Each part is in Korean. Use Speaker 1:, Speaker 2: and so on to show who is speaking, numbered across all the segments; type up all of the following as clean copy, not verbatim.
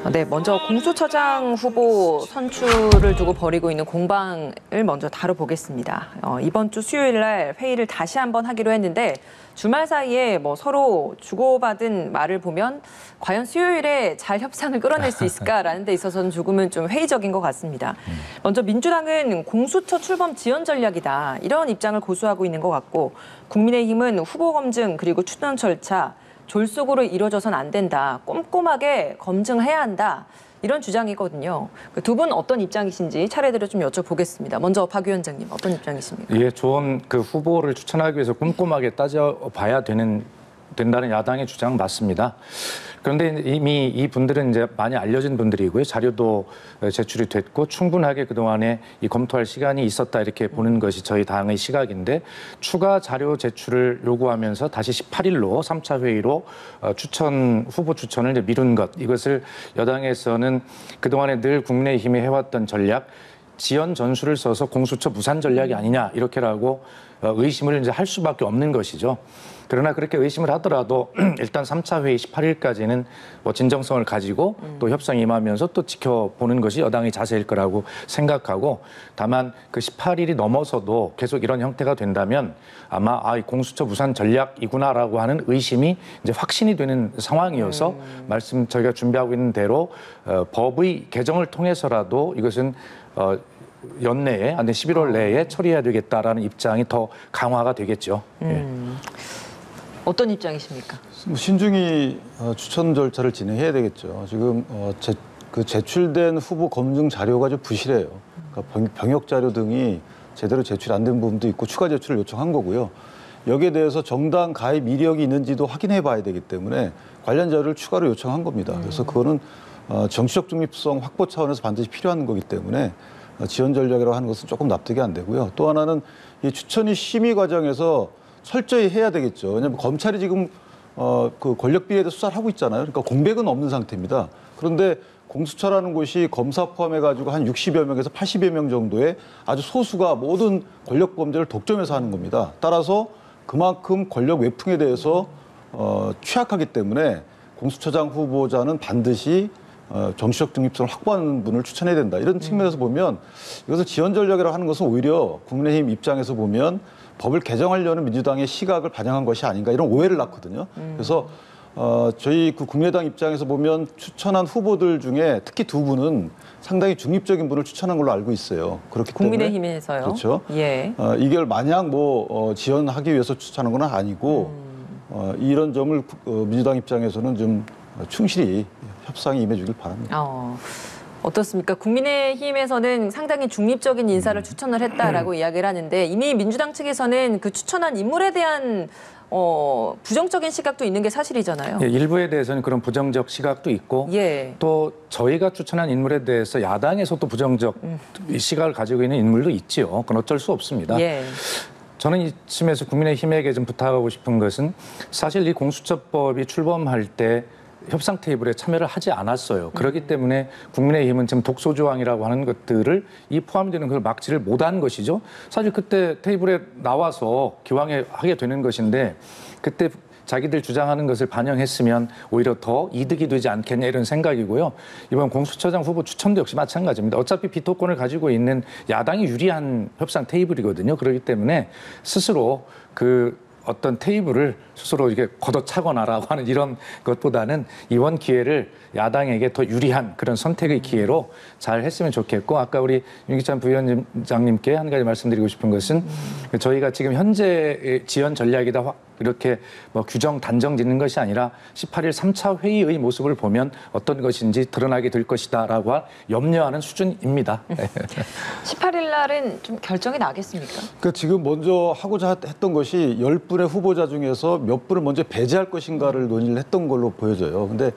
Speaker 1: 네, 먼저 공수처장 후보 선출을 두고 벌이고 있는 공방을 먼저 다뤄보겠습니다. 이번 주 수요일 날 회의를 다시 한번 하기로 했는데 주말 사이에 서로 주고받은 말을 보면 과연 수요일에 잘 협상을 끌어낼 수 있을까라는 데 있어서는 조금은 좀 회의적인 것 같습니다. 먼저 민주당은 공수처 출범 지연 전략이다, 이런 입장을 고수하고 있는 것 같고, 국민의힘은 후보 검증 그리고 추천 절차 졸속으로 이루어져선 안 된다, 꼼꼼하게 검증해야 한다, 이런 주장이거든요. 두 분 어떤 입장이신지 차례대로 좀 여쭤보겠습니다. 먼저 박 위원장님, 어떤 입장이십니까?
Speaker 2: 예, 좋은 후보를 추천하기 위해서 꼼꼼하게 따져봐야 된다는 야당의 주장 맞습니다. 그런데 이미 이분들은 이제 많이 알려진 분들이고요. 자료도 제출이 됐고 충분하게 그동안에 검토할 시간이 있었다, 이렇게 보는 것이 저희 당의 시각인데, 추가 자료 제출을 요구하면서 다시 18일로 3차 회의로 후보 추천을 이제 미룬 것, 이것을 여당에서는 그동안에 늘 국민의힘이 해왔던 전략, 지연 전술을 써서 공수처 무산 전략이 아니냐, 이렇게라고 의심을 이제 할 수밖에 없는 것이죠. 그러나 그렇게 의심을 하더라도 일단 3차 회의 18일까지는 진정성을 가지고 또 협상에 임하면서 또 지켜보는 것이 여당의 자세일 거라고 생각하고, 다만 그 18일이 넘어서도 계속 이런 형태가 된다면 아마 이 공수처 무산 전략이구나라고 하는 의심이 이제 확신이 되는 상황이어서 저희가 준비하고 있는 대로 법의 개정을 통해서라도 이것은 연내에, 11월 내에 처리해야 되겠다라는 입장이 더 강화가 되겠죠. 예.
Speaker 1: 어떤 입장이십니까?
Speaker 3: 신중히 추천 절차를 진행해야 되겠죠. 지금 제출된 후보 검증 자료가 좀 부실해요. 그러니까 병역 자료 등이 제대로 제출 안 된 부분도 있고 추가 제출을 요청한 거고요. 여기에 대해서 정당 가입 이력이 있는지도 확인해 봐야 되기 때문에 관련 자료를 추가로 요청한 겁니다. 그래서 그거는 정치적 중립성 확보 차원에서 반드시 필요한 거기 때문에 지연 전략이라고 하는 것은 조금 납득이 안 되고요. 또 하나는 이 추천위 심의 과정에서 철저히 해야 되겠죠. 왜냐하면 검찰이 지금 그 권력 비리에 대해서 수사를 하고 있잖아요. 그러니까 공백은 없는 상태입니다. 그런데 공수처라는 곳이 검사 포함해가지고 한 60여 명에서 80여 명 정도의 아주 소수가 모든 권력 범죄를 독점해서 하는 겁니다. 따라서 그만큼 권력 외풍에 대해서 취약하기 때문에 공수처장 후보자는 반드시 정치적 중립성을 확보하는 분을 추천해야 된다. 이런 측면에서 보면 이것을 지연 전략이라고 하는 것은 오히려 국민의힘 입장에서 보면 법을 개정하려는 민주당의 시각을 반영한 것이 아닌가, 이런 오해를 낳거든요. 그래서 저희 국민의당 입장에서 보면 추천한 후보들 중에 특히 두 분은 상당히 중립적인 분을 추천한 걸로 알고 있어요. 그렇기 때문에
Speaker 1: 국민의힘에서요.
Speaker 3: 그렇죠.
Speaker 1: 예.
Speaker 3: 이걸 마냥 지연하기 위해서 추천한 건 아니고 이런 점을 민주당 입장에서는 좀 충실히 협상에 임해주길 바랍니다.
Speaker 1: 어떻습니까? 국민의힘에서는 상당히 중립적인 인사를 추천을 했다라고 이야기를 하는데, 이미 민주당 측에서는 그 추천한 인물에 대한 부정적인 시각도 있는 게 사실이잖아요.
Speaker 2: 예, 일부에 대해서는 그런 부정적 시각도 있고,
Speaker 1: 예.
Speaker 2: 또 저희가 추천한 인물에 대해서 야당에서도 부정적 시각을 가지고 있는 인물도 있지요. 그건 어쩔 수 없습니다.
Speaker 1: 예.
Speaker 2: 저는 이쯤에서 국민의힘에게 좀 부탁하고 싶은 것은, 사실 이 공수처법이 출범할 때 협상 테이블에 참여를 하지 않았어요. 그렇기 때문에 국민의힘은 지금 독소조항이라고 하는 것들을 포함되는 걸 막지를 못한 것이죠. 사실 그때 테이블에 나와서 기왕에 하게 되는 것인데, 그때 자기들 주장하는 것을 반영했으면 오히려 더 이득이 되지 않겠냐, 이런 생각이고요. 이번 공수처장 후보 추천도 역시 마찬가지입니다. 어차피 비토권을 가지고 있는 야당이 유리한 협상 테이블이거든요. 그렇기 때문에 스스로 어떤 테이블을 스스로 이렇게 걷어차거나라고 하는 이런 것보다는 이번 기회를 야당에게 더 유리한 그런 선택의 기회로 잘 했으면 좋겠고, 아까 우리 윤기찬 부위원장님께 한 가지 말씀드리고 싶은 것은, 저희가 지금 현재 지연 전략이다 이렇게 규정 단정 짓는 것이 아니라 18일 3차 회의의 모습을 보면 어떤 것인지 드러나게 될 것이다라고 염려하는 수준입니다.
Speaker 1: 18일 날은 좀 결정이 나겠습니까?
Speaker 3: 그러니까 지금 먼저 하고자 했던 것이 10분의 후보자 중에서 몇 분을 먼저 배제할 것인가를 논의를 했던 걸로 보여져요. 근데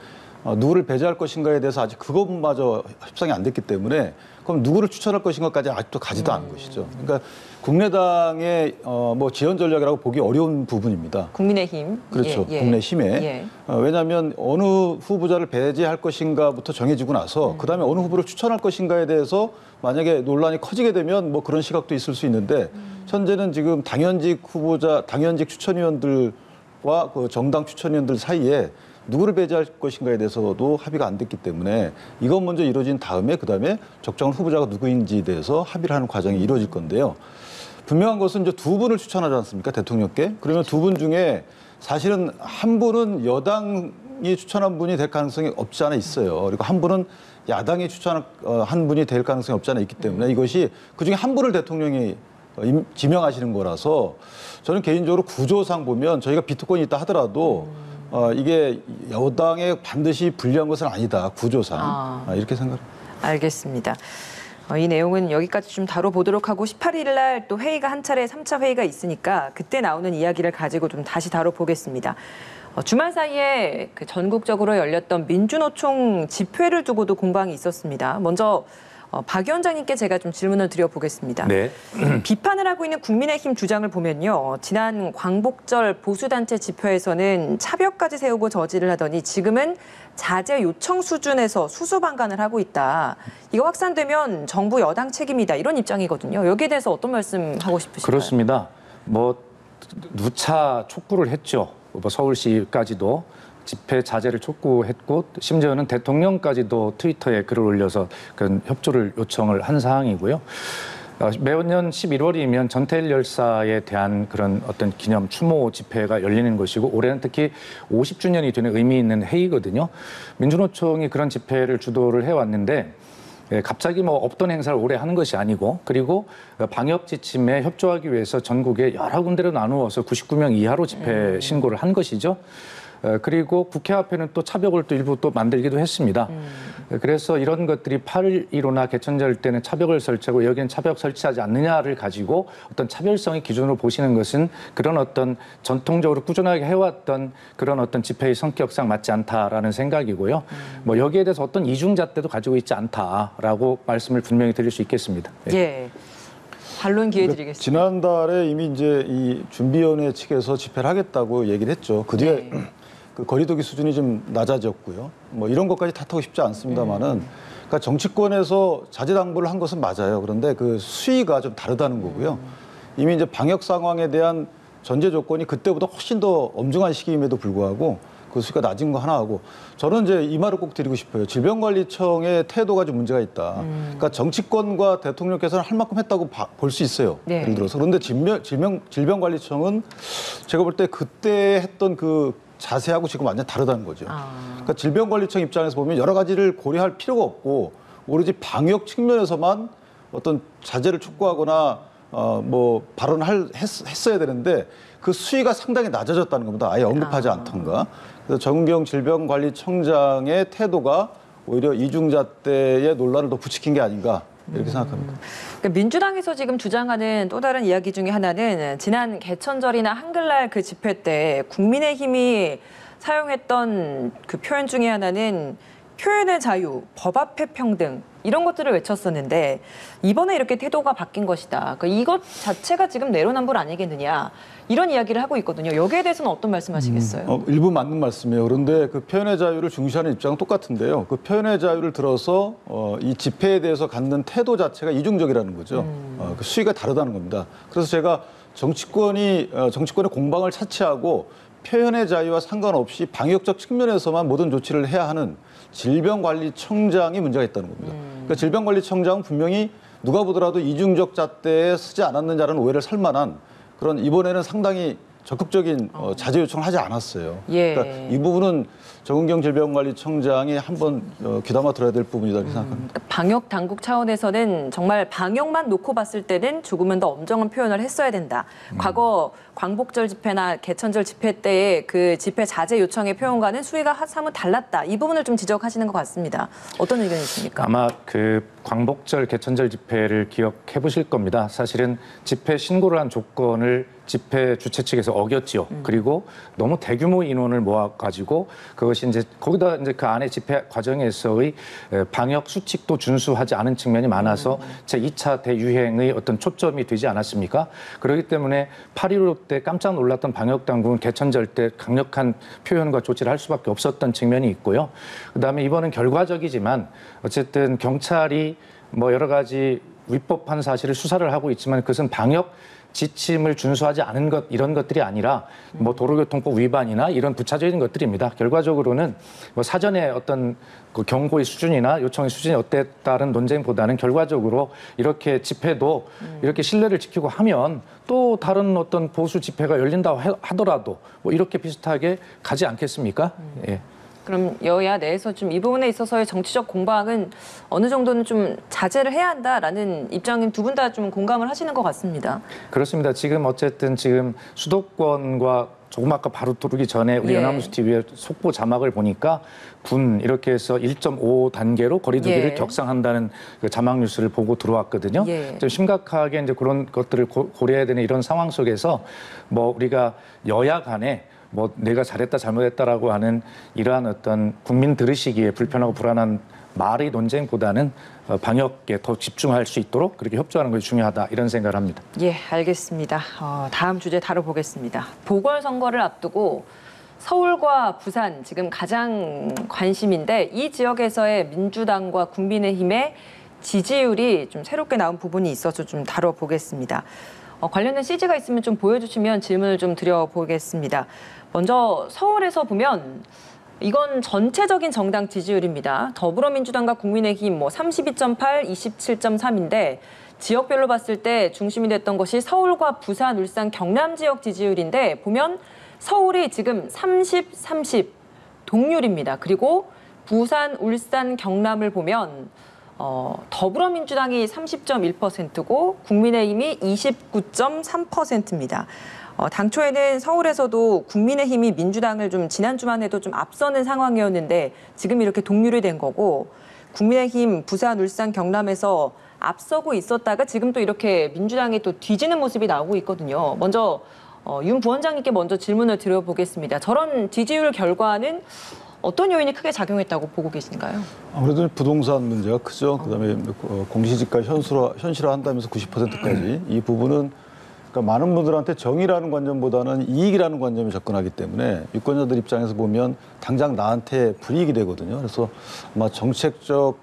Speaker 3: 누구를 배제할 것인가에 대해서 아직 그것마저 협상이 안 됐기 때문에, 그럼 누구를 추천할 것인가까지 아직도 가지도 않은 것이죠. 그러니까 국민의당의 지연 전략이라고 보기 어려운 부분입니다.
Speaker 1: 국민의힘.
Speaker 3: 그렇죠.
Speaker 1: 예.
Speaker 3: 국민의힘에.
Speaker 1: 예.
Speaker 3: 왜냐하면 어느 후보자를 배제할 것인가부터 정해지고 나서 그다음에 어느 후보를 추천할 것인가에 대해서 만약에 논란이 커지게 되면 그런 시각도 있을 수 있는데, 현재는 지금 당연직 추천위원들과 그 정당 추천위원들 사이에 누구를 배제할 것인가에 대해서도 합의가 안 됐기 때문에 이건 먼저 이루어진 다음에 그다음에 적정한 후보자가 누구인지에 대해서 합의를 하는 과정이 이루어질 건데요. 분명한 것은 이제 두 분을 추천하지 않습니까? 대통령께. 그러면 두 분 중에 사실은 한 분은 여당이 추천한 분이 될 가능성이 없지 않아 있어요. 그리고 한 분은 야당이 추천한 한 분이 될 가능성이 없지 않아 있기 때문에 이것이 그중에 한 분을 대통령이 지명하시는 거라서 저는 개인적으로 구조상 보면 저희가 비토권이 있다 하더라도 이게 여당에 반드시 불리한 것은 아니다. 구조상. 이렇게 생각합니다.
Speaker 1: 알겠습니다. 이 내용은 여기까지 좀 다뤄보도록 하고 18일 날 또 회의가 한 차례 3차 회의가 있으니까 그때 나오는 이야기를 가지고 좀 다시 다뤄보겠습니다. 주말 사이에 그 전국적으로 열렸던 민주노총 집회를 두고도 공방이 있었습니다. 먼저 박 위원장님께 제가 좀 질문을 드려보겠습니다.
Speaker 2: 네.
Speaker 1: 비판을 하고 있는 국민의힘 주장을 보면요. 지난 광복절 보수단체 집회에서는 차벽까지 세우고 저지를 하더니 지금은 자제 요청 수준에서 수수방관을 하고 있다. 이거 확산되면 정부 여당 책임이다. 이런 입장이거든요. 여기에 대해서 어떤 말씀 하고 싶으신가요?
Speaker 2: 그렇습니다. 뭐 누차 촉구를 했죠. 뭐 서울시까지도 집회 자제를 촉구했고 심지어는 대통령까지도 트위터에 글을 올려서 그런 협조를 요청을 한 사항이고요. 매년 11월이면 전태일 열사에 대한 그런 어떤 기념 추모 집회가 열리는 것이고 올해는 특히 50주년이 되는 의미 있는 해이거든요. 민주노총이 그런 집회를 주도를 해왔는데 갑자기 뭐 없던 행사를 올해 하는 것이 아니고 그리고 방역 지침에 협조하기 위해서 전국에 여러 군데로 나누어서 99명 이하로 집회 신고를 한 것이죠. 그리고 국회 앞에는 또 차벽을 또 일부 또 만들기도 했습니다. 그래서 이런 것들이 8.15나 개천절 때는 차벽을 설치하고 여기는 차벽 설치하지 않느냐를 가지고 어떤 차별성의 기준으로 보시는 것은 그런 어떤 전통적으로 꾸준하게 해왔던 그런 어떤 집회의 성격상 맞지 않다라는 생각이고요. 뭐 여기에 대해서 어떤 이중잣대도 가지고 있지 않다라고 말씀을 분명히 드릴 수 있겠습니다.
Speaker 1: 예. 반론 기회 드리겠습니다.
Speaker 3: 지난달에 이미 이제 이 준비위원회 측에서 집회를 하겠다고 얘기를 했죠. 그 뒤에 그 거리두기 수준이 좀 낮아졌고요. 뭐 이런 것까지 탓하고 싶지 않습니다만은 그러니까 정치권에서 자제당부를 한 것은 맞아요. 그런데 그 수위가 좀 다르다는 거고요. 이미 이제 방역 상황에 대한 전제 조건이 그때보다 훨씬 더 엄중한 시기임에도 불구하고 그 수위가 낮은 거 하나 하고 저는 이제 이 말을 꼭 드리고 싶어요. 질병관리청의 태도가 좀 문제가 있다. 그러니까 정치권과 대통령께서는 할 만큼 했다고 볼 수 있어요.
Speaker 1: 네.
Speaker 3: 예를 들어서. 그런데 질병관리청은 제가 볼 때 그때 했던 그 자세하고 지금 완전 다르다는 거죠. 그러니까 질병관리청 입장에서 보면 여러 가지를 고려할 필요가 없고 오로지 방역 측면에서만 어떤 자제를 촉구하거나 뭐 발언을 했어야 되는데 그 수위가 상당히 낮아졌다는 겁니다. 아예 언급하지 않던가. 그래서 정은경 질병관리청장의 태도가 오히려 이중잣대의 논란을 더 부추긴 게 아닌가 이렇게 생각합니다.
Speaker 1: 그러니까 민주당에서 지금 주장하는 또 다른 이야기 중에 하나는 지난 개천절이나 한글날 그 집회 때 국민의힘이 사용했던 그 표현 중에 하나는 표현의 자유, 법 앞에 평등 이런 것들을 외쳤었는데 이번에 이렇게 태도가 바뀐 것이다. 그러니까 이것 자체가 지금 내로남불 아니겠느냐 이런 이야기를 하고 있거든요. 여기에 대해서는 어떤 말씀하시겠어요?
Speaker 3: 일부 맞는 말씀이에요. 그런데 그 표현의 자유를 중시하는 입장은 똑같은데요. 그 표현의 자유를 들어서 이 집회에 대해서 갖는 태도 자체가 이중적이라는 거죠. 그 수위가 다르다는 겁니다. 그래서 제가 정치권의 공방을 차치하고 표현의 자유와 상관없이 방역적 측면에서만 모든 조치를 해야 하는 질병관리청장이 문제가 있다는 겁니다. 그러니까 질병관리청장은 분명히 누가 보더라도 이중적 잣대에 쓰지 않았느냐는 오해를 살 만한 그런 이번에는 상당히 적극적인 자제 요청을 하지 않았어요.
Speaker 1: 예.
Speaker 3: 그러니까 이 부분은 정은경 질병관리청장이 한번 귀담아 들어야 될 부분이다 이렇게 생각합니다.
Speaker 1: 방역 당국 차원에서는 정말 방역만 놓고 봤을 때는 조금은 더 엄정한 표현을 했어야 된다. 과거 광복절 집회나 개천절 집회 때의 그 집회 자제 요청의 표현과는 수위가 사뭇 달랐다. 이 부분을 좀 지적하시는 것 같습니다. 어떤 의견이십니까?
Speaker 2: 아마 그 광복절, 개천절 집회를 기억해 보실 겁니다. 사실은 집회 신고를 한 조건을 집회 주최 측에서 어겼지요. 그리고 너무 대규모 인원을 모아가지고 그것이 이제 거기다 이제 그 안에 집회 과정에서의 방역 수칙도 준수하지 않은 측면이 많아서 제2차 대유행의 어떤 초점이 되지 않았습니까? 그렇기 때문에 8.15 때 깜짝 놀랐던 방역 당국은 개천절 때 강력한 표현과 조치를 할 수밖에 없었던 측면이 있고요. 그다음에 이번은 결과적이지만 어쨌든 경찰이 뭐 여러 가지 위법한 사실을 수사를 하고 있지만 그것은 방역 지침을 준수하지 않은 것 이런 것들이 아니라 뭐 도로교통법 위반이나 이런 부차적인 것들입니다. 결과적으로는 뭐 사전에 어떤 그 경고의 수준이나 요청의 수준이 어땠다는 논쟁보다는 결과적으로 이렇게 집회도 이렇게 신뢰를 지키고 하면 또 다른 어떤 보수 집회가 열린다고 하더라도 뭐 이렇게 비슷하게 가지 않겠습니까? 예.
Speaker 1: 그럼 여야 내에서 좀 이 부분에 있어서의 정치적 공방은 어느 정도는 좀 자제를 해야 한다라는 입장인 두 분 다 좀 공감을 하시는 것 같습니다.
Speaker 2: 그렇습니다. 지금 어쨌든 지금 수도권과 조금 아까 바로 들어오기 전에 우리
Speaker 1: 예.
Speaker 2: 연합뉴스 TV의 속보 자막을 보니까 군 이렇게 해서 1.5단계로 거리두기를
Speaker 1: 예.
Speaker 2: 격상한다는 그 자막 뉴스를 보고 들어왔거든요.
Speaker 1: 예.
Speaker 2: 좀 심각하게 이제 그런 것들을 고려해야 되는 이런 상황 속에서 뭐 우리가 여야 간에 뭐 내가 잘했다 잘못했다라고 하는 이러한 어떤 국민 들으시기에 불편하고 불안한 말의 논쟁보다는 방역에 더 집중할 수 있도록 그렇게 협조하는 것이 중요하다 이런 생각을 합니다.
Speaker 1: 예, 알겠습니다. 다음 주제 다뤄보겠습니다. 보궐선거를 앞두고 서울과 부산 지금 가장 관심인데 이 지역에서의 민주당과 국민의힘의 지지율이 좀 새롭게 나온 부분이 있어서 좀 다뤄보겠습니다. 관련된 CG가 있으면 좀 보여주시면 질문을 좀 드려보겠습니다. 먼저 서울에서 보면 이건 전체적인 정당 지지율입니다. 더불어민주당과 국민의힘 32.8, 27.3인데 지역별로 봤을 때 중심이 됐던 것이 서울과 부산, 울산, 경남 지역 지지율인데 보면 서울이 지금 30, 30 동률입니다. 그리고 부산, 울산, 경남을 보면 더불어민주당이 30.1%고 국민의힘이 29.3%입니다. 당초에는 서울에서도 국민의힘이 민주당을 좀 지난주만 해도 좀 앞서는 상황이었는데 지금 이렇게 동률이 된 거고 국민의힘 부산, 울산, 경남에서 앞서고 있었다가 지금 또 이렇게 민주당이 또 뒤지는 모습이 나오고 있거든요. 먼저 윤 부원장님께 먼저 질문을 드려보겠습니다. 저런 지지율 결과는 어떤 요인이 크게 작용했다고 보고 계신가요?
Speaker 3: 아무래도 부동산 문제가 크죠. 그다음에 공시지가 현실화한다면서 90%까지 이 부분은 그러니까 많은 분들한테 정의라는 관점보다는 이익이라는 관점에 접근하기 때문에 유권자들 입장에서 보면 당장 나한테 불이익이 되거든요. 그래서 아마 정책적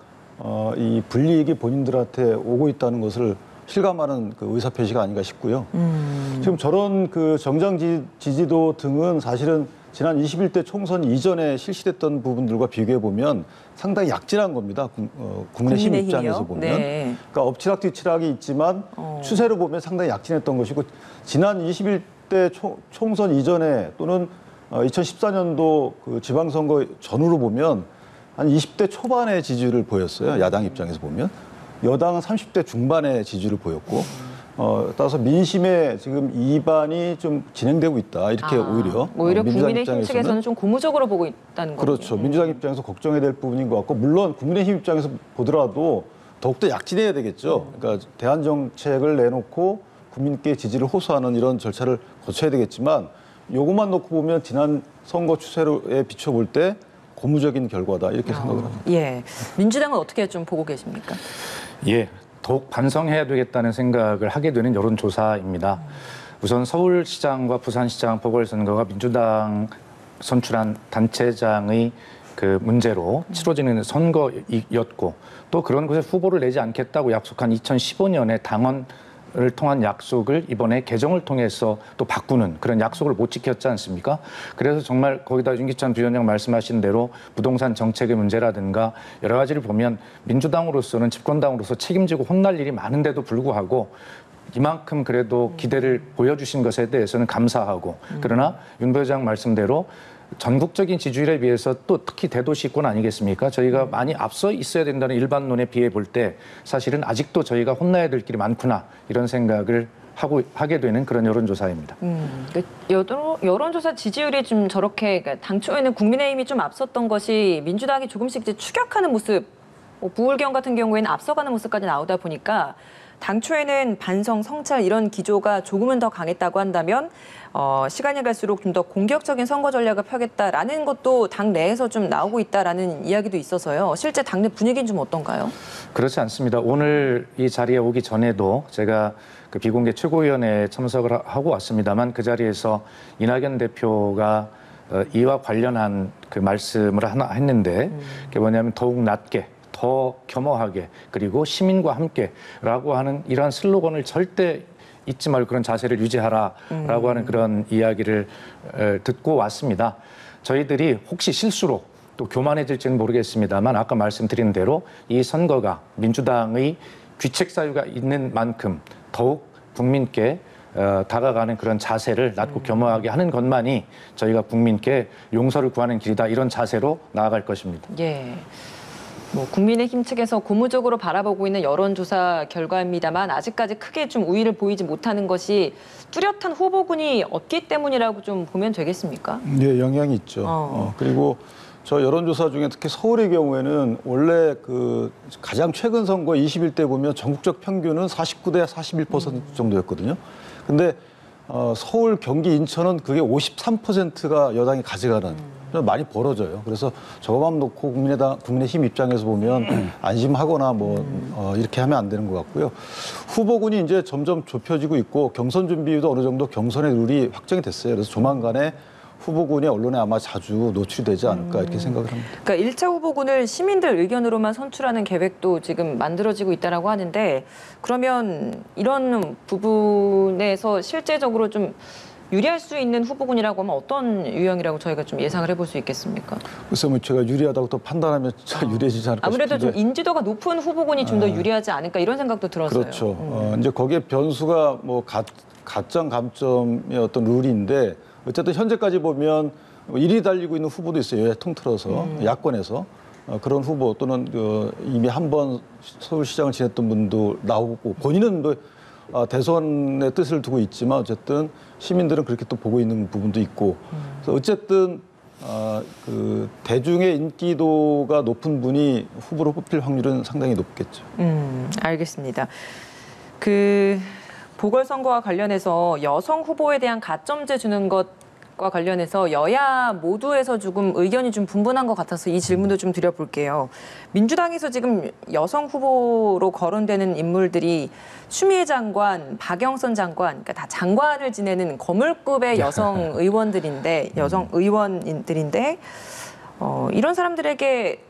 Speaker 3: 이 불이익이 본인들한테 오고 있다는 것을 실감하는 그 의사표시가 아닌가 싶고요. 지금 저런 그 정당 지지도 등은 사실은 지난 21대 총선 이전에 실시됐던 부분들과 비교해 보면 상당히 약진한 겁니다. 국민의힘 입장에서 보면.
Speaker 1: 네.
Speaker 3: 그러니까 엎치락뒤치락이 있지만 추세로 보면 상당히 약진했던 것이고 지난 21대 총선 이전에 또는 2014년도 그 지방선거 전후로 보면 한 20대 초반의 지지율을 보였어요. 야당 입장에서 보면. 여당은 30대 중반의 지지율을 보였고 따라서 민심에 지금 이반이 좀 진행되고 있다. 이렇게 오히려
Speaker 1: 국민의힘 측에서는 좀 고무적으로 보고 있다는 거죠.
Speaker 3: 그렇죠. 민주당 입장에서 걱정해야 될 부분인 것 같고 물론 국민의힘 입장에서 보더라도 더욱더 약진해야 되겠죠. 그러니까 대안 정책을 내놓고 국민께 지지를 호소하는 이런 절차를 거쳐야 되겠지만 요것만 놓고 보면 지난 선거 추세에 비춰볼 때 고무적인 결과다 이렇게 생각을 합니다.
Speaker 1: 예, 민주당은 어떻게 좀 보고 계십니까?
Speaker 2: 예, 더욱 반성해야 되겠다는 생각을 하게 되는 여론조사입니다. 우선 서울시장과 부산시장 보궐선거가 민주당 선출한 단체장의 그 문제로 치러지는 선거였고 또 그런 곳에 후보를 내지 않겠다고 약속한 2015년에 당원을 통한 약속을 이번에 개정을 통해서 또 바꾸는 그런 약속을 못 지켰지 않습니까? 그래서 정말 거기다 윤기찬 부위원장 말씀하신 대로 부동산 정책의 문제라든가 여러 가지를 보면 민주당으로서는 집권당으로서 책임지고 혼날 일이 많은데도 불구하고 이만큼 그래도 기대를 보여주신 것에 대해서는 감사하고 그러나 윤 부회장 말씀대로 전국적인 지지율에 비해서 또 특히 대도시권 아니겠습니까? 저희가 많이 앞서 있어야 된다는 일반론에 비해 볼 때 사실은 아직도 저희가 혼나야 될 길이 많구나 이런 생각을 하게 되는 그런 여론조사입니다.
Speaker 1: 여론조사 지지율이 좀 저렇게 그러니까 당초에는 국민의힘이 좀 앞섰던 것이 민주당이 조금씩 이제 추격하는 모습, 부울경 같은 경우에는 앞서가는 모습까지 나오다 보니까 당초에는 반성, 성찰 이런 기조가 조금은 더 강했다고 한다면 시간이 갈수록 좀 더 공격적인 선거 전략을 펴겠다라는 것도 당 내에서 좀 나오고 있다라는 이야기도 있어서요. 실제 당내 분위기는 좀 어떤가요?
Speaker 2: 그렇지 않습니다. 오늘 이 자리에 오기 전에도 제가 그 비공개 최고위원회에 참석을 하고 왔습니다만 그 자리에서 이낙연 대표가 이와 관련한 그 말씀을 하나 했는데 그게 뭐냐면 더욱 낮게 더 겸허하게 그리고 시민과 함께라고 하는 이러한 슬로건을 절대 잊지 말고 그런 자세를 유지하라라고 하는 그런 이야기를 듣고 왔습니다. 저희들이 혹시 실수로 또 교만해질지는 모르겠습니다만 아까 말씀드린 대로 이 선거가 민주당의 귀책 사유가 있는 만큼 더욱 국민께 다가가는 그런 자세를 낮고 겸허하게 하는 것만이 저희가 국민께 용서를 구하는 길이다, 이런 자세로 나아갈 것입니다.
Speaker 1: 예. 뭐 국민의힘 측에서 고무적으로 바라보고 있는 여론조사 결과입니다만 아직까지 크게 좀 우위를 보이지 못하는 것이 뚜렷한 후보군이 없기 때문이라고 좀 보면 되겠습니까?
Speaker 3: 네, 영향이 있죠. 그리고 저 여론조사 중에 특히 서울의 경우에는 원래 그 가장 최근 선거 21대 보면 전국적 평균은 49대 41% 정도였거든요. 근데 서울, 경기, 인천은 그게 53%가 여당이 가져가는, 많이 벌어져요. 그래서 저것만 놓고 국민의힘 입장에서 보면 안심하거나 이렇게 하면 안 되는 것 같고요. 후보군이 이제 점점 좁혀지고 있고 경선 준비도 어느 정도 경선의 룰이 확정이 됐어요. 그래서 조만간에 후보군이 언론에 아마 자주 노출이 되지 않을까 이렇게 생각을 합니다.
Speaker 1: 그러니까 1차 후보군을 시민들 의견으로만 선출하는 계획도 지금 만들어지고 있다라고 하는데, 그러면 이런 부분에서 실제적으로 좀 유리할 수 있는 후보군이라고 하면 어떤 유형이라고 저희가 좀 예상을 해볼 수 있겠습니까?
Speaker 3: 그래서 뭐 제가 유리하다고 또 판단하면 유리해지지 않을까
Speaker 1: 아무래도
Speaker 3: 싶은데.
Speaker 1: 좀 인지도가 높은 후보군이 좀 더 유리하지 않을까 이런 생각도 들었어요.
Speaker 3: 그렇죠. 이제 거기에 변수가 뭐 가점, 감점의 어떤 룰인데 어쨌든 현재까지 보면 1위 달리고 있는 후보도 있어요. 통틀어서 야권에서 그런 후보 또는 이미 한 번 서울시장을 지냈던 분도 나오고 본인은 뭐 대선의 뜻을 두고 있지만 어쨌든 시민들은 그렇게 또 보고 있는 부분도 있고 그래서 어쨌든 그 대중의 인기도가 높은 분이 후보로 뽑힐 확률은 상당히 높겠죠.
Speaker 1: 알겠습니다. 그 보궐선거와 관련해서 여성 후보에 대한 가점제 주는 것과 관련해서 여야 모두에서 조금 의견이 좀 분분한 것 같아서 이 질문도 좀 드려볼게요. 민주당에서 지금 여성 후보로 거론되는 인물들이 추미애 장관, 박영선 장관, 그러니까 다 장관을 지내는 거물급의 여성 의원들인데, 이런 사람들에게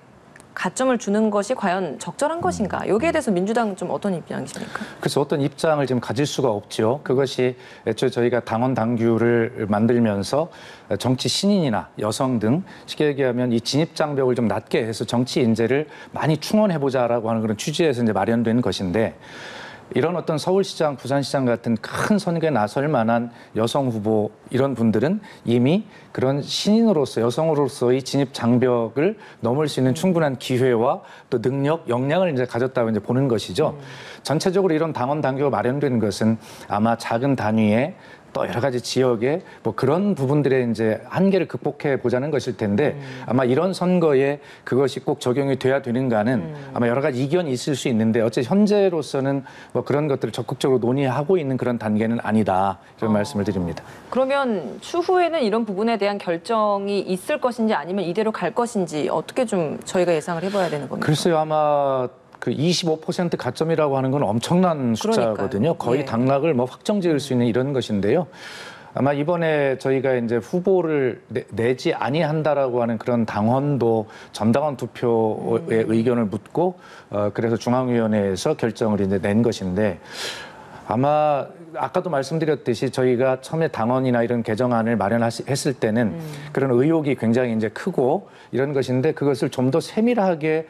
Speaker 1: 가점을 주는 것이 과연 적절한 것인가? 여기에 대해서 민주당은 좀 어떤 입장이십니까?
Speaker 2: 그래서 어떤 입장을 지금 가질 수가 없죠. 그것이 애초에 저희가 당원 당규를 만들면서 정치 신인이나 여성 등 쉽게 얘기하면 이 진입 장벽을 좀 낮게 해서 정치 인재를 많이 충원해보자라고 하는 그런 취지에서 이제 마련된 것인데, 이런 어떤 서울시장, 부산시장 같은 큰 선거에 나설 만한 여성 후보 이런 분들은 이미 그런 신인으로서 여성으로서의 진입 장벽을 넘을 수 있는 충분한 기회와 또 능력, 역량을 이제 가졌다고 이제 보는 것이죠. 전체적으로 이런 당원 당규가 마련된 것은 아마 작은 단위의 또 여러 가지 지역의 뭐 그런 부분들의 이제 한계를 극복해 보자는 것일 텐데 아마 이런 선거에 그것이 꼭 적용이 돼야 되는가는 아마 여러 가지 이견이 있을 수 있는데 어째 현재로서는 뭐 그런 것들을 적극적으로 논의하고 있는 그런 단계는 아니다, 이런 말씀을 드립니다.
Speaker 1: 그러면 추후에는 이런 부분에 대한 결정이 있을 것인지 아니면 이대로 갈 것인지 어떻게 좀 저희가 예상을 해봐야 되는 겁니까?
Speaker 2: 글쎄요, 아마 그 25% 가점이라고 하는 건 엄청난 숫자거든요. 거의
Speaker 1: 예.
Speaker 2: 당락을 뭐 확정 지을 수 있는 이런 것인데요. 아마 이번에 저희가 이제 후보를 내지 아니한다라고 하는 그런 당원도 전당원 투표의 의견을 묻고 그래서 중앙위원회에서 결정을 이제 낸 것인데, 아마 아까도 말씀드렸듯이 저희가 처음에 당원이나 이런 개정안을 마련했을 때는 그런 의혹이 굉장히 이제 크고 이런 것인데, 그것을 좀 더 세밀하게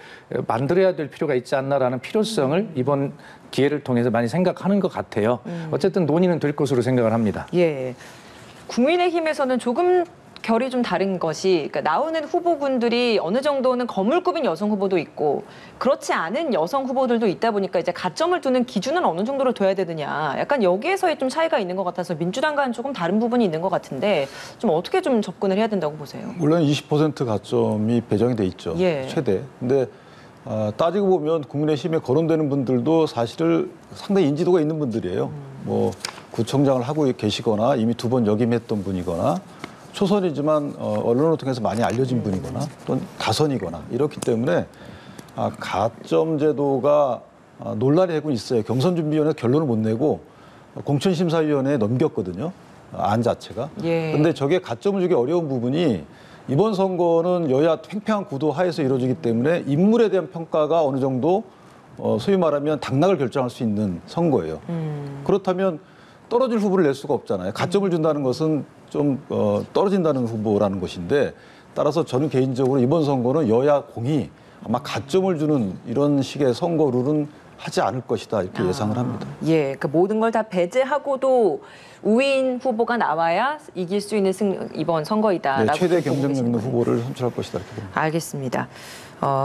Speaker 2: 만들어야 될 필요가 있지 않나라는 필요성을 이번 기회를 통해서 많이 생각하는 것 같아요. 어쨌든 논의는 될 것으로 생각을 합니다.
Speaker 1: 예. 국민의힘에서는 조금 결이 좀 다른 것이, 그러니까 나오는 후보군들이 어느 정도는 거물급인 여성 후보도 있고 그렇지 않은 여성 후보들도 있다 보니까 이제 가점을 두는 기준은 어느 정도로 둬야 되느냐, 약간 여기에서의 좀 차이가 있는 것 같아서 민주당과는 조금 다른 부분이 있는 것 같은데 좀 어떻게 좀 접근을 해야 된다고 보세요?
Speaker 3: 물론 20% 가점이 배정이 돼 있죠.
Speaker 1: 예.
Speaker 3: 최대. 근데 따지고 보면 국민의힘에 거론되는 분들도 사실은 상당히 인지도가 있는 분들이에요. 뭐 구청장을 하고 계시거나 이미 2번 역임했던 분이거나 초선이지만 언론을 통해서 많이 알려진 분이거나 또는 다선이거나 이렇기 때문에 가점 제도가 논란이 되고 있어요. 경선준비위원회 결론을 못 내고 공천심사위원회에 넘겼거든요. 안 자체가.
Speaker 1: 예.
Speaker 3: 근데 저게 가점을 주기 어려운 부분이 이번 선거는 여야 팽팽한 구도 하에서 이루어지기 때문에 인물에 대한 평가가 어느 정도 소위 말하면 당락을 결정할 수 있는 선거예요. 그렇다면 떨어질 후보를 낼 수가 없잖아요. 가점을 준다는 것은 좀 떨어진다는 후보라는 것인데 따라서 저는 개인적으로 이번 선거는 여야 공이 아마 가점을 주는 이런 식의 선거 룰은 하지 않을 것이다 이렇게 예상을 합니다.
Speaker 1: 예, 그 모든 걸 다 배제하고도 우위인 후보가 나와야 이길 수 있는 이번 선거이다라고
Speaker 3: 네, 최대
Speaker 1: 보고
Speaker 3: 경쟁력 있는
Speaker 1: 계시는
Speaker 3: 후보를 선출할 것이다 이렇게 봅니다.
Speaker 1: 알겠습니다.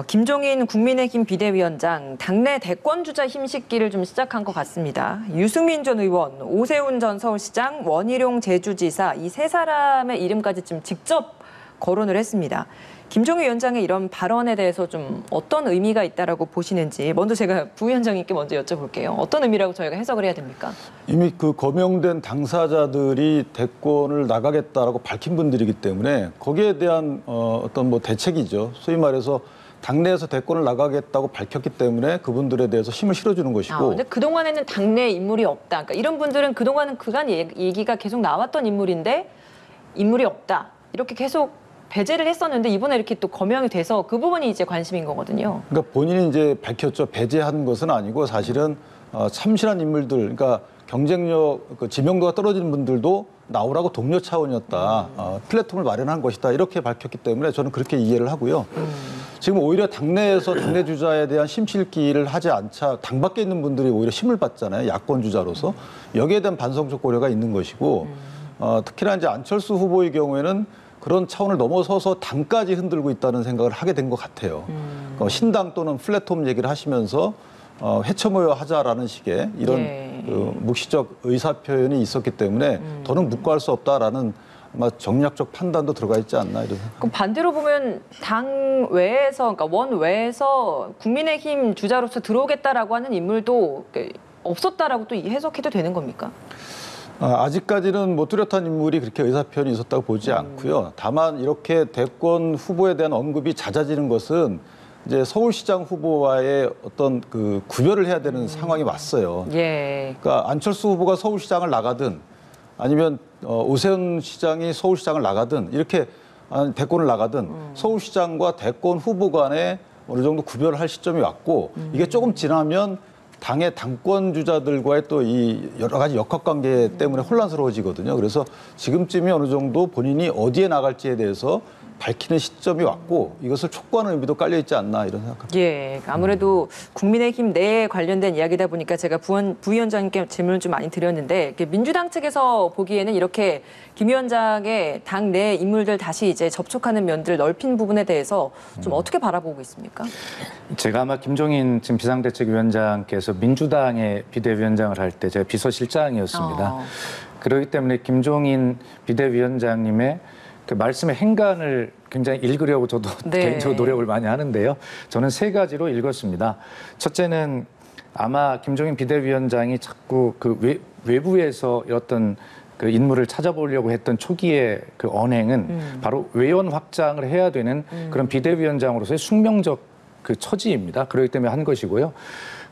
Speaker 1: 김종인 국민의힘 비대위원장 당내 대권 주자 힘싣기를 좀 시작한 것 같습니다. 유승민 전 의원, 오세훈 전 서울시장, 원희룡 제주지사 이 세 사람의 이름까지 좀 직접 거론을 했습니다. 김종인 위원장의 이런 발언에 대해서 좀 어떤 의미가 있다라고 보시는지 먼저 제가 부위원장님께 먼저 여쭤볼게요. 어떤 의미라고 저희가 해석을 해야 됩니까?
Speaker 3: 이미 그 거명된 당사자들이 대권을 나가겠다라고 밝힌 분들이기 때문에 거기에 대한 어떤 뭐 대책이죠. 소위 말해서 당내에서 대권을 나가겠다고 밝혔기 때문에 그분들에 대해서 힘을 실어주는 것이고.
Speaker 1: 근데 그동안에는 당내 인물이 없다. 그러니까 이런 분들은 그동안은 그간 얘기가 계속 나왔던 인물인데 인물이 없다. 이렇게 계속 배제를 했었는데 이번에 이렇게 또 거명이 돼서 그 부분이 이제 관심인 거거든요.
Speaker 3: 그러니까 본인이 이제 밝혔죠. 배제한 것은 아니고 사실은 참신한 인물들, 그러니까 경쟁력, 그 지명도가 떨어지는 분들도 나오라고 독려 차원이었다. 플랫폼을 마련한 것이다. 이렇게 밝혔기 때문에 저는 그렇게 이해를 하고요. 지금 오히려 당내에서 당내 주자에 대한 심실기를 하지 않자 당 밖에 있는 분들이 오히려 힘을 받잖아요. 야권 주자로서. 여기에 대한 반성적 고려가 있는 것이고 특히나 이제 안철수 후보의 경우에는 그런 차원을 넘어서서 당까지 흔들고 있다는 생각을 하게 된 것 같아요. 신당 또는 플랫폼 얘기를 하시면서 해쳐 모여 하자라는 식의 이런 그 묵시적 의사 표현이 있었기 때문에 더는 묵과할 수 없다라는 아마 정략적 판단도 들어가 있지 않나 이런 생각.
Speaker 1: 그럼 반대로 보면 당 외에서, 그러니까 원 외에서 국민의힘 주자로서 들어오겠다라고 하는 인물도 없었다라고 또 해석해도 되는 겁니까?
Speaker 3: 아직까지는 뭐 뚜렷한 인물이 그렇게 의사표현이 있었다고 보지 않고요. 다만 이렇게 대권 후보에 대한 언급이 잦아지는 것은 이제 서울시장 후보와의 어떤 그 구별을 해야 되는 상황이 왔어요.
Speaker 1: 예.
Speaker 3: 그러니까 안철수 후보가 서울시장을 나가든 아니면 오세훈 시장이 서울시장을 나가든 이렇게 대권을 나가든 서울시장과 대권 후보 간에 어느 정도 구별을 할 시점이 왔고 이게 조금 지나면 당의 당권 주자들과의 또 이 여러 가지 역학관계 때문에 혼란스러워지거든요. 그래서 지금쯤이 어느 정도 본인이 어디에 나갈지에 대해서 밝히는 시점이 왔고 이것을 촉구하는 의미도 깔려 있지 않나 이런 생각합니다.
Speaker 1: 예, 아무래도 국민의힘 내에 관련된 이야기다 보니까 제가 부위원장님께 질문을 좀 많이 드렸는데 민주당 측에서 보기에는 이렇게 김 위원장의 당 내 인물들 다시 이제 접촉하는 면들 넓힌 부분에 대해서 좀 어떻게 바라보고 있습니까?
Speaker 2: 제가 아마 김종인 지금 비상대책위원장께서 민주당의 비대위원장을 할 때 제가 비서실장이었습니다. 그렇기 때문에 김종인 비대위원장님의 그 말씀의 행간을 굉장히 읽으려고 저도 개인적으로 노력을 많이 하는데요. 저는 세 가지로 읽었습니다. 첫째는 아마 김종인 비대위원장이 자꾸 그 외부에서 어떤 그 인물을 찾아보려고 했던 초기의 그 언행은 바로 외연 확장을 해야 되는 그런 비대위원장으로서의 숙명적 그 처지입니다. 그렇기 때문에 한 것이고요.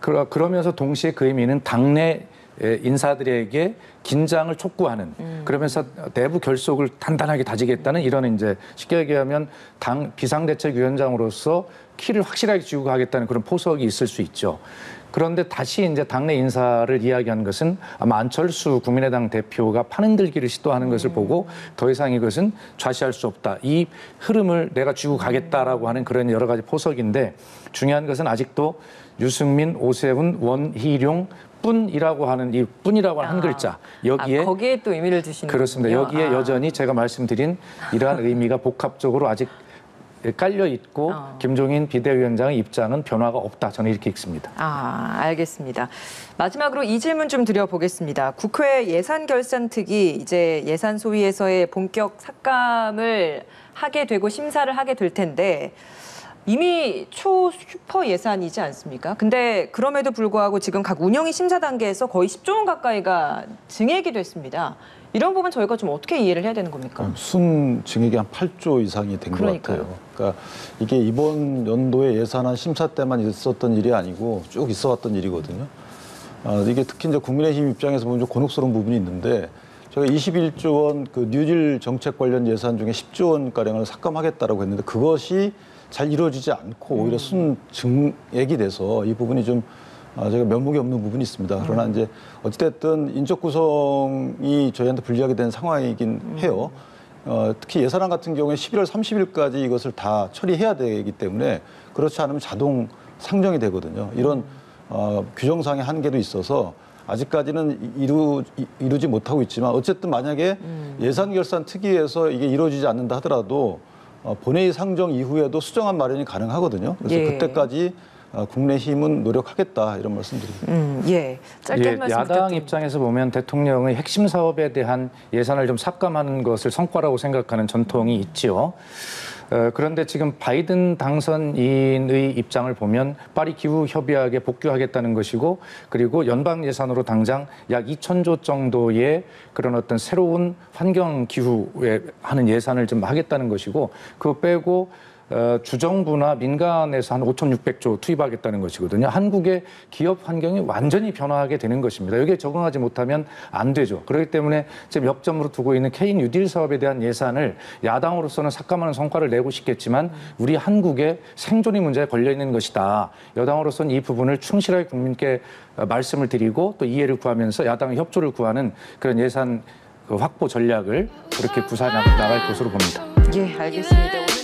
Speaker 2: 그러면서 동시에 그 의미는 당내 인사들에게 긴장을 촉구하는 그러면서 내부 결속을 단단하게 다지겠다는 이런 이제 쉽게 얘기하면 당 비상대책위원장으로서 키를 확실하게 쥐고 가겠다는 그런 포석이 있을 수 있죠. 그런데 다시 이제 당내 인사를 이야기한 것은 아마 안철수 국민의당 대표가 판흔들기를 시도하는 것을 보고 더 이상 이것은 좌시할 수 없다. 이 흐름을 내가 쥐고 가겠다라고 하는 그런 여러 가지 포석인데 중요한 것은 아직도 유승민, 오세훈, 원희룡 뿐이라고 하는 이 뿐이라고 하는 한 글자 여기에
Speaker 1: 거기에 또 의미를 두시는
Speaker 2: 그렇습니다.
Speaker 1: 거군요.
Speaker 2: 여기에 여전히 제가 말씀드린 이러한 의미가 복합적으로 아직 깔려 있고 김종인 비대위원장의 입장은 변화가 없다. 저는 이렇게 읽습니다.
Speaker 1: 알겠습니다. 마지막으로 이 질문 좀 드려보겠습니다. 국회 예산결산특위 이제 예산 소위에서의 본격 삭감을 하게 되고 심사를 하게 될 텐데 이미 초슈퍼 예산이지 않습니까? 근데 그럼에도 불구하고 지금 각 운영위 심사 단계에서 거의 10조 원 가까이가 증액이 됐습니다. 이런 부분 저희가 좀 어떻게 이해를 해야 되는 겁니까?
Speaker 3: 순 증액이 한 8조 이상이 된 것 같아요. 그러니까 이게 이번 연도의 예산안 심사 때만 있었던 일이 아니고 쭉 있어왔던 일이거든요. 이게 특히 이제 국민의힘 입장에서 보면 좀 곤혹스러운 부분이 있는데 저희가 21조 원 그 뉴딜 정책 관련 예산 중에 10조 원 가량을 삭감하겠다라고 했는데 그것이 잘 이루어지지 않고 오히려 순 증액이 돼서 이 부분이 좀 제가 면목이 없는 부분이 있습니다. 그러나 이제 어찌됐든 인적 구성이 저희한테 불리하게 된 상황이긴 해요. 특히 예산안 같은 경우에 11월 30일까지 이것을 다 처리해야 되기 때문에 그렇지 않으면 자동 상정이 되거든요. 이런 규정상의 한계도 있어서 아직까지는 이루지 못하고 있지만 어쨌든 만약에 예산결산특위에서 이게 이루어지지 않는다 하더라도 본회의 상정 이후에도 수정안 마련이 가능하거든요. 그래서
Speaker 1: 예.
Speaker 3: 그때까지 국민의힘은 노력하겠다 이런 말씀드립니다.
Speaker 1: 예, 짧게 한 말씀
Speaker 2: 야당
Speaker 1: 부탁드립니다.
Speaker 2: 입장에서 보면 대통령의 핵심 사업에 대한 예산을 좀 삭감하는 것을 성과라고 생각하는 전통이 있지요. 그런데 지금 바이든 당선인의 입장을 보면 파리 기후 협약에 복귀하겠다는 것이고, 그리고 연방 예산으로 당장 약 2,000조 정도의 그런 어떤 새로운 환경 기후에 하는 예산을 좀 하겠다는 것이고, 그거 빼고 주정부나 민간에서 한 5,600조 투입하겠다는 것이거든요. 한국의 기업 환경이 완전히 변화하게 되는 것입니다. 여기에 적응하지 못하면 안 되죠. 그렇기 때문에 지금 역점으로 두고 있는 K 뉴딜 사업에 대한 예산을 야당으로서는 삭감하는 성과를 내고 싶겠지만 우리 한국의 생존이 문제에 걸려 있는 것이다. 여당으로서는 이 부분을 충실하게 국민께 말씀을 드리고 또 이해를 구하면서 야당의 협조를 구하는 그런 예산 확보 전략을 그렇게 구사해 나갈 것으로 봅니다.
Speaker 1: 예, 알겠습니다. 오늘